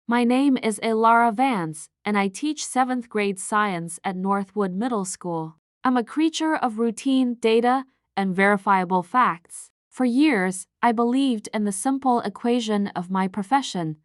My name is Ilara Vance, and I teach 7th grade science at Northwood Middle School. I'm a creature of routine, data, and verifiable facts. For years, I believed in the simple equation of my profession.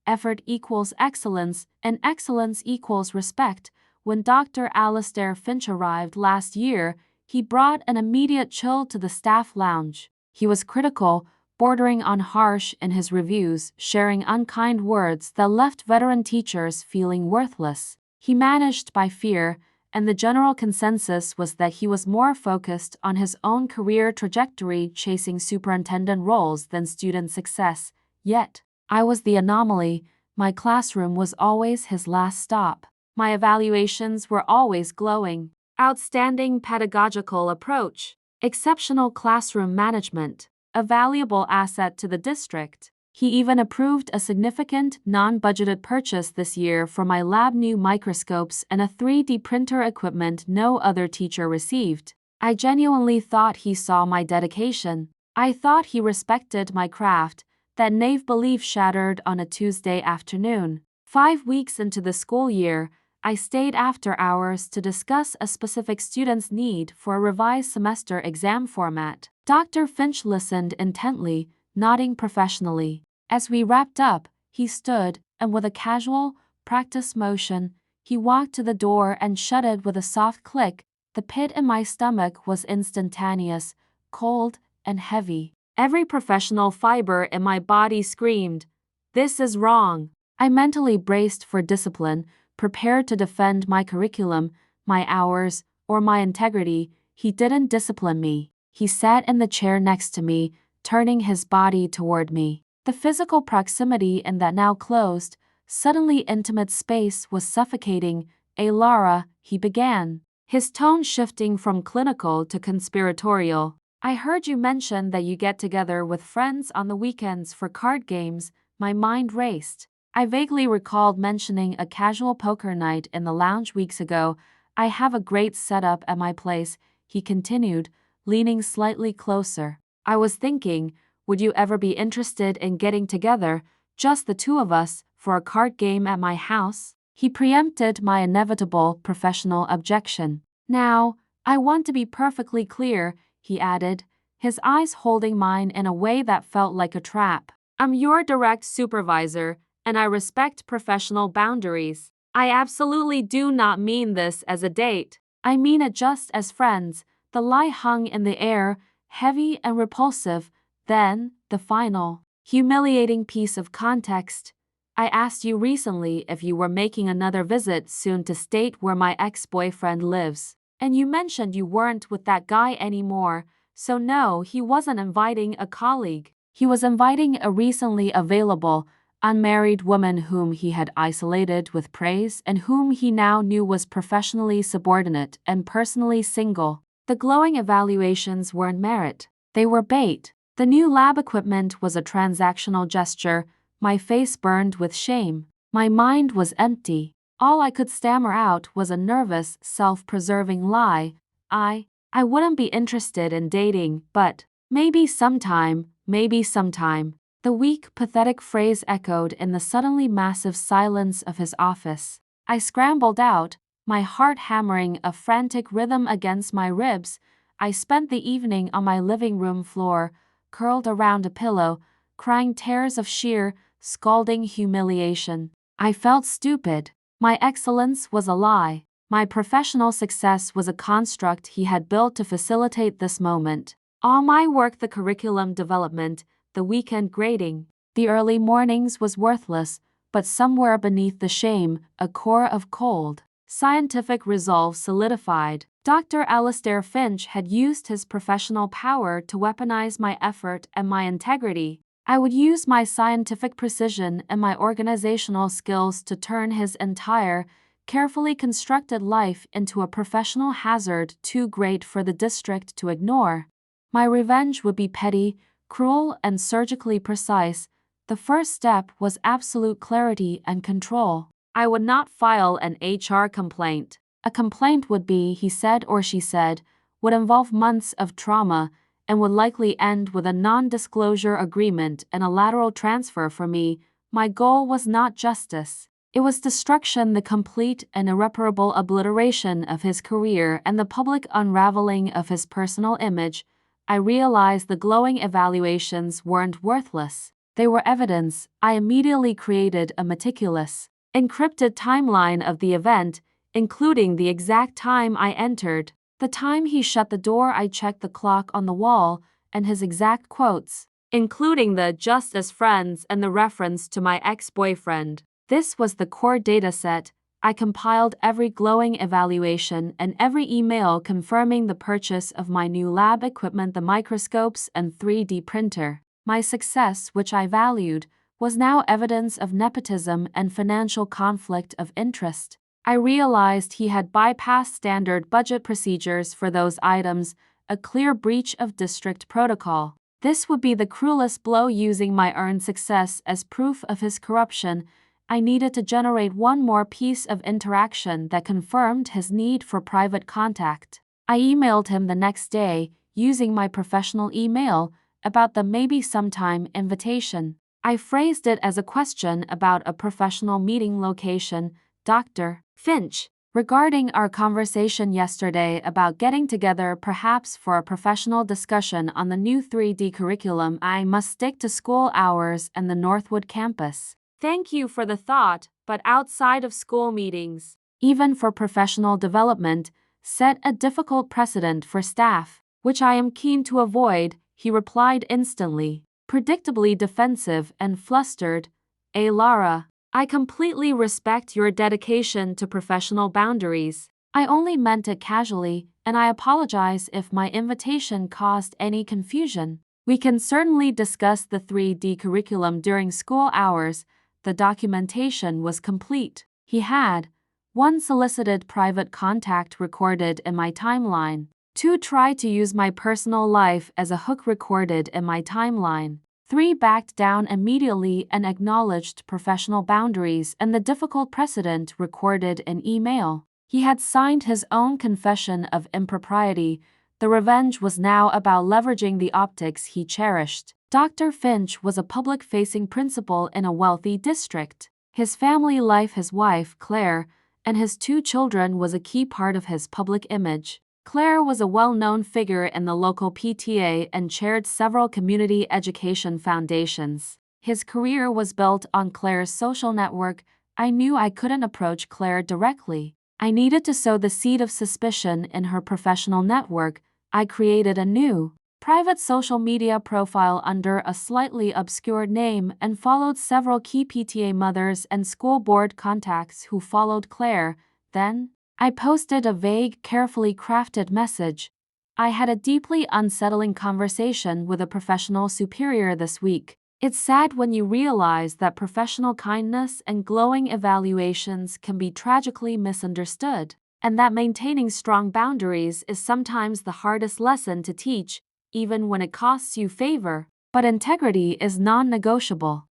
Effort equals excellence, and excellence equals respect. When Dr. Alastair Finch arrived last year, he brought an immediate chill to the staff lounge. He was critical, bordering on harsh in his reviews, sharing unkind words that left veteran teachers feeling worthless. He managed by fear, and the general consensus was that he was more focused on his own career trajectory chasing superintendent roles than student success. Yet, I was the anomaly. My classroom was always his last stop. My evaluations were always glowing. Outstanding pedagogical approach, exceptional classroom management, a valuable asset to the district. He even approved a significant non-budgeted purchase this year for my lab, new microscopes and a 3D printer, equipment no other teacher received. I genuinely thought he saw my dedication. I thought he respected my craft. That naive belief shattered on a Tuesday afternoon. 5 weeks into the school year, I stayed after hours to discuss a specific student's need for a revised semester exam format. Dr. Finch listened intently, nodding professionally. As we wrapped up, he stood, and with a casual, practiced motion, he walked to the door and shut it with a soft click. The pit in my stomach was instantaneous, cold, and heavy. Every professional fiber in my body screamed, "This is wrong." I mentally braced for discipline, prepared to defend my curriculum, my hours, or my integrity. He didn't discipline me. He sat in the chair next to me, turning his body toward me. The physical proximity in that now closed, suddenly intimate space was suffocating. "Lara," he began, his tone shifting from clinical to conspiratorial. "I heard you mention that you get together with friends on the weekends for card games." My mind raced. I vaguely recalled mentioning a casual poker night in the lounge weeks ago. "I have a great setup at my place," he continued, leaning slightly closer. "I was thinking, would you ever be interested in getting together, just the two of us, for a card game at my house?" He preempted my inevitable professional objection. "Now, I want to be perfectly clear," he added, his eyes holding mine in a way that felt like a trap. "I'm your direct supervisor, and I respect professional boundaries. I absolutely do not mean this as a date. I mean it just as friends." The lie hung in the air, heavy and repulsive. Then, the final, humiliating piece of context. "I asked you recently if you were making another visit soon to state where my ex-boyfriend lives, and you mentioned you weren't with that guy anymore." So no, he wasn't inviting a colleague. He was inviting a recently available, unmarried woman whom he had isolated with praise and whom he now knew was professionally subordinate and personally single. The glowing evaluations weren't merit. They were bait. The new lab equipment was a transactional gesture. My face burned with shame. My mind was empty. All I could stammer out was a nervous, self-preserving lie. I wouldn't be interested in dating, but maybe sometime, maybe sometime. The weak, pathetic phrase echoed in the suddenly massive silence of his office. I scrambled out, my heart hammering a frantic rhythm against my ribs. I spent the evening on my living room floor, curled around a pillow, crying tears of sheer, scalding humiliation. I felt stupid. My excellence was a lie. My professional success was a construct he had built to facilitate this moment. All my work, the curriculum development, the weekend grading, the early mornings, was worthless, but somewhere beneath the shame, a core of cold, scientific resolve solidified. Dr. Alastair Finch had used his professional power to weaponize my effort and my integrity. I would use my scientific precision and my organizational skills to turn his entire, carefully constructed life into a professional hazard too great for the district to ignore. My revenge would be petty, cruel, and surgically precise. The first step was absolute clarity and control. I would not file an HR complaint. A complaint would be, he said or she said, would involve months of trauma, and would likely end with a non-disclosure agreement and a lateral transfer for me. My goal was not justice. It was destruction, the complete and irreparable obliteration of his career and the public unraveling of his personal image. I realized the glowing evaluations weren't worthless. They were evidence. I immediately created a meticulous, encrypted timeline of the event, including the exact time I entered, the time he shut the door. I checked the clock on the wall, and his exact quotes, including the "just as friends" and the reference to my ex-boyfriend. This was the core dataset. I compiled every glowing evaluation and every email confirming the purchase of my new lab equipment, the microscopes and 3D printer. My success, which I valued, was now evidence of nepotism and financial conflict of interest. I realized he had bypassed standard budget procedures for those items, a clear breach of district protocol. This would be the cruelest blow. Using my earned success as proof of his corruption, I needed to generate one more piece of interaction that confirmed his need for private contact. I emailed him the next day, using my professional email, about the "maybe sometime" invitation. I phrased it as a question about a professional meeting location. Dr. Finch, regarding our conversation yesterday about getting together perhaps for a professional discussion on the new 3D curriculum, I must stick to school hours and the Northwood campus. Thank you for the thought, but outside of school meetings, even for professional development, set a difficult precedent for staff, which I am keen to avoid, he replied instantly, predictably defensive and flustered. Lara, I completely respect your dedication to professional boundaries. I only meant it casually, and I apologize if my invitation caused any confusion. We can certainly discuss the 3D curriculum during school hours. The documentation was complete. He had 1. Solicited private contact recorded in my timeline. 2. Tried to use my personal life as a hook recorded in my timeline. 3. Backed down immediately and acknowledged professional boundaries and the difficult precedent recorded in email. He had signed his own confession of impropriety. The revenge was now about leveraging the optics he cherished. Dr. Finch was a public-facing principal in a wealthy district. His family life, his wife, Claire, and his 2 children was a key part of his public image. Claire was a well-known figure in the local PTA and chaired several community education foundations. His career was built on Claire's social network. I knew I couldn't approach Claire directly. I needed to sow the seed of suspicion in her professional network. I created a new, private social media profile under a slightly obscure name and followed several key PTA mothers and school board contacts who followed Claire. Then, I posted a vague, carefully crafted message. I had a deeply unsettling conversation with a professional superior this week. It's sad when you realize that professional kindness and glowing evaluations can be tragically misunderstood, and that maintaining strong boundaries is sometimes the hardest lesson to teach, even when it costs you favor. But integrity is non-negotiable.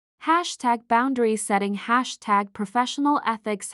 #boundary setting, #professional ethics,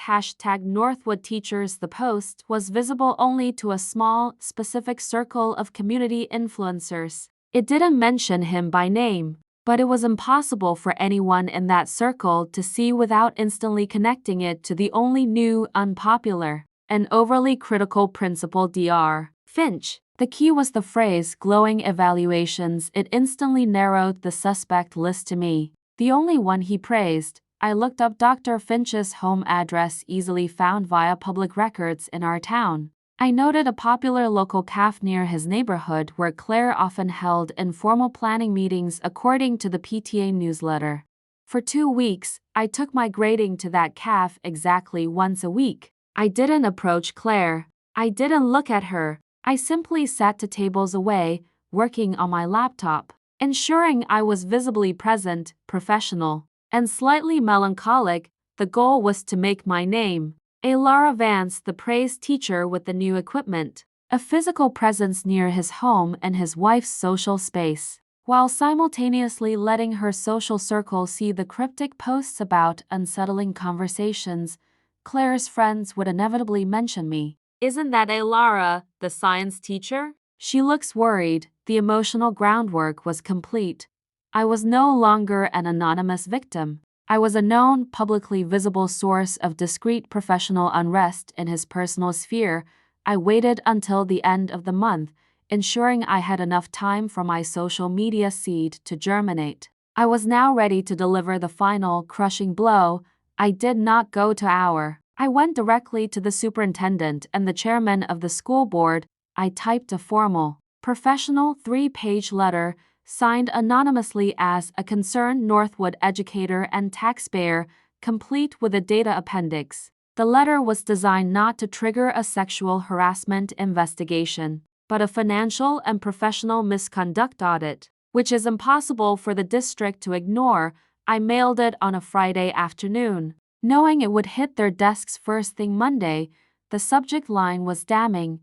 #Northwood teachers. The post was visible only to a small, specific circle of community influencers. It didn't mention him by name, but it was impossible for anyone in that circle to see without instantly connecting it to the only new, unpopular, and overly critical principal, Dr. Finch. The key was the phrase "glowing evaluations." It instantly narrowed the suspect list to me, the only one he praised. I looked up Dr. Finch's home address, easily found via public records in our town. I noted a popular local cafe near his neighborhood where Claire often held informal planning meetings, according to the PTA newsletter. For 2 weeks, I took my grading to that cafe exactly once a week. I didn't approach Claire. I didn't look at her. I simply sat 2 tables away, working on my laptop, ensuring I was visibly present, professional, and slightly melancholic. The goal was to make my name, Lara Vance, the praised teacher with the new equipment, a physical presence near his home and his wife's social space, while simultaneously letting her social circle see the cryptic posts about unsettling conversations. Claire's friends would inevitably mention me. "Isn't that Lara, the science teacher? She looks worried." The emotional groundwork was complete. I was no longer an anonymous victim. I was a known, publicly visible source of discreet professional unrest in his personal sphere. I waited until the end of the month, ensuring I had enough time for my social media seed to germinate. I was now ready to deliver the final, crushing blow. I did not go to our. I went directly to the superintendent and the chairman of the school board. I typed a formal, professional 3-page letter, signed anonymously as a concerned Northwood educator and taxpayer, complete with a data appendix. The letter was designed not to trigger a sexual harassment investigation, but a financial and professional misconduct audit, which is impossible for the district to ignore. I mailed it on a Friday afternoon, knowing it would hit their desks first thing Monday. The subject line was damning: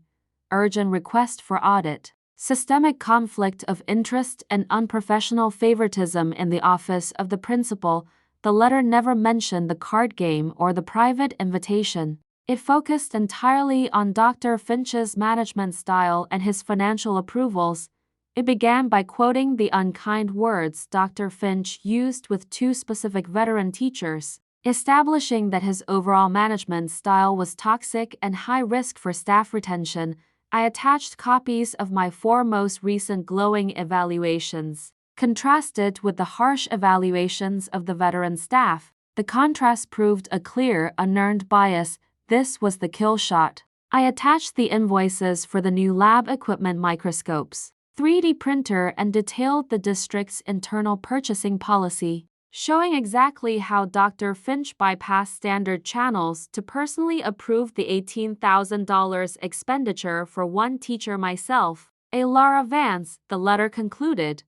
urgent request for audit. Systemic conflict of interest and unprofessional favoritism in the office of the principal. The letter never mentioned the card game or the private invitation. It focused entirely on Dr. Finch's management style and his financial approvals. It began by quoting the unkind words Dr. Finch used with 2 specific veteran teachers, establishing that his overall management style was toxic and high risk for staff retention. I attached copies of my 4 most recent glowing evaluations, contrasted with the harsh evaluations of the veteran staff. The contrast proved a clear, unearned bias. This was the kill shot. I attached the invoices for the new lab equipment, microscopes, 3D printer, and detailed the district's internal purchasing policy, showing exactly how Dr. Finch bypassed standard channels to personally approve the $18,000 expenditure for one teacher myself, a Lara Vance. The letter concluded,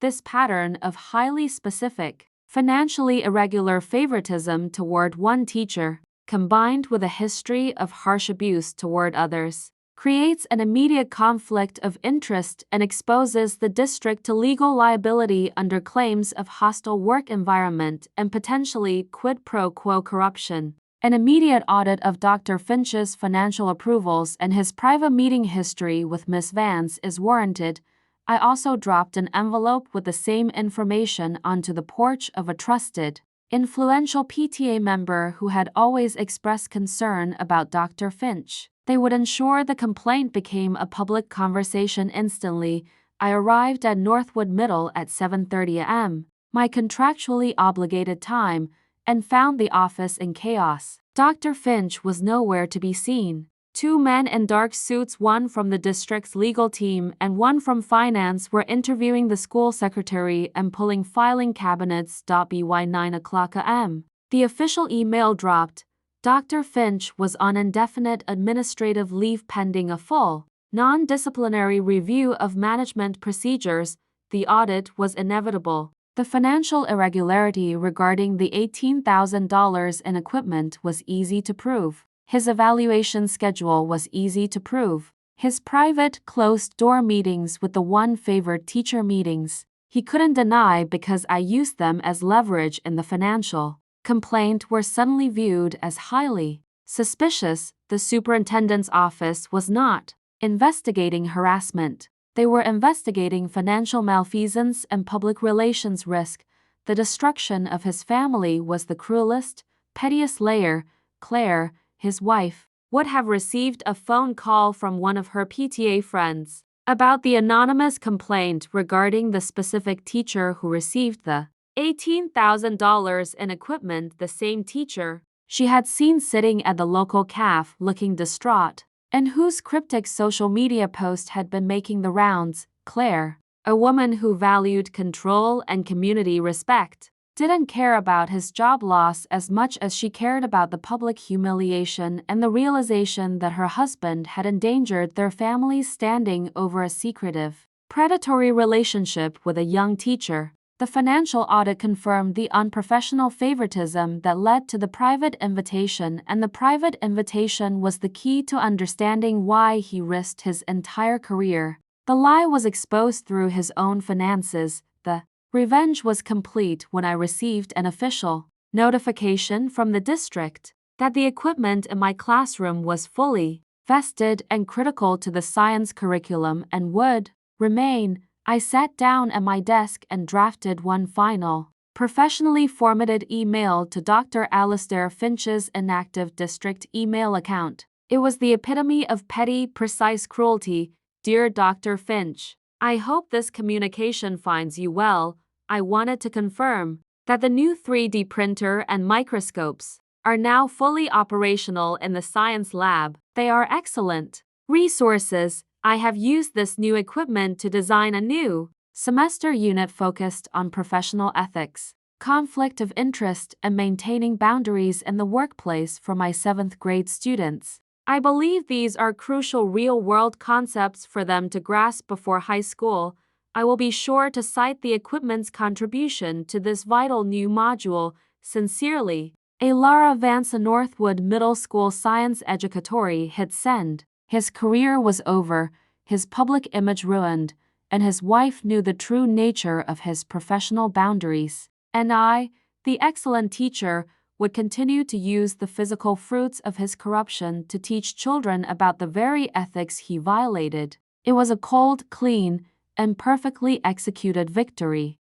this pattern of highly specific, financially irregular favoritism toward one teacher, combined with a history of harsh abuse toward others, creates an immediate conflict of interest and exposes the district to legal liability under claims of hostile work environment and potentially quid pro quo corruption. An immediate audit of Dr. Finch's financial approvals and his private meeting history with Ms. Vance is warranted. I also dropped an envelope with the same information onto the porch of a trusted, influential PTA member who had always expressed concern about Dr. Finch. They would ensure the complaint became a public conversation instantly. I arrived at Northwood Middle at 7:30 a.m., my contractually obligated time, and found the office in chaos. Dr. Finch was nowhere to be seen. 2 men in dark suits, one from the district's legal team and one from finance, were interviewing the school secretary and pulling filing cabinets. By 9 o'clock a.m., the official email dropped. Dr. Finch was on indefinite administrative leave pending a full, non-disciplinary review of management procedures. The audit was inevitable. The financial irregularity regarding the $18,000 in equipment was easy to prove. His evaluation schedule was easy to prove. His private, closed-door meetings with the one favored teacher meetings, he couldn't deny because I used them as leverage in the financial complaint, were suddenly viewed as highly suspicious. The superintendent's office was not investigating harassment. They were investigating financial malfeasance and public relations risk. The destruction of his family was the cruelest, pettiest layer. Claire, his wife, would have received a phone call from one of her PTA friends about the anonymous complaint regarding the specific teacher who received the $18,000 in equipment. The same teacher she had seen sitting at the local cafe looking distraught, and whose cryptic social media post had been making the rounds. Claire, a woman who valued control and community respect, didn't care about his job loss as much as she cared about the public humiliation and the realization that her husband had endangered their family's standing over a secretive, predatory relationship with a young teacher. The financial audit confirmed the unprofessional favoritism that led to the private invitation, and the private invitation was the key to understanding why he risked his entire career. The lie was exposed through his own finances. The revenge was complete when I received an official notification from the district that the equipment in my classroom was fully vested and critical to the science curriculum and would remain. I sat down at my desk and drafted one final, professionally formatted email to Dr. Alistair Finch's inactive district email account. It was the epitome of petty, precise cruelty. Dear Dr. Finch, I hope this communication finds you well. I wanted to confirm that the new 3D printer and microscopes are now fully operational in the science lab. They are excellent resources. I have used this new equipment to design a new semester unit focused on professional ethics, conflict of interest, and maintaining boundaries in the workplace for my 7th grade students. I believe these are crucial real-world concepts for them to grasp before high school. I will be sure to cite the equipment's contribution to this vital new module. Sincerely, a Lara Vance, a Northwood Middle School science educatori. Hit send. His career was over, his public image ruined, and his wife knew the true nature of his professional boundaries. And I, the excellent teacher, would continue to use the physical fruits of his corruption to teach children about the very ethics he violated. It was a cold, clean, and perfectly executed victory.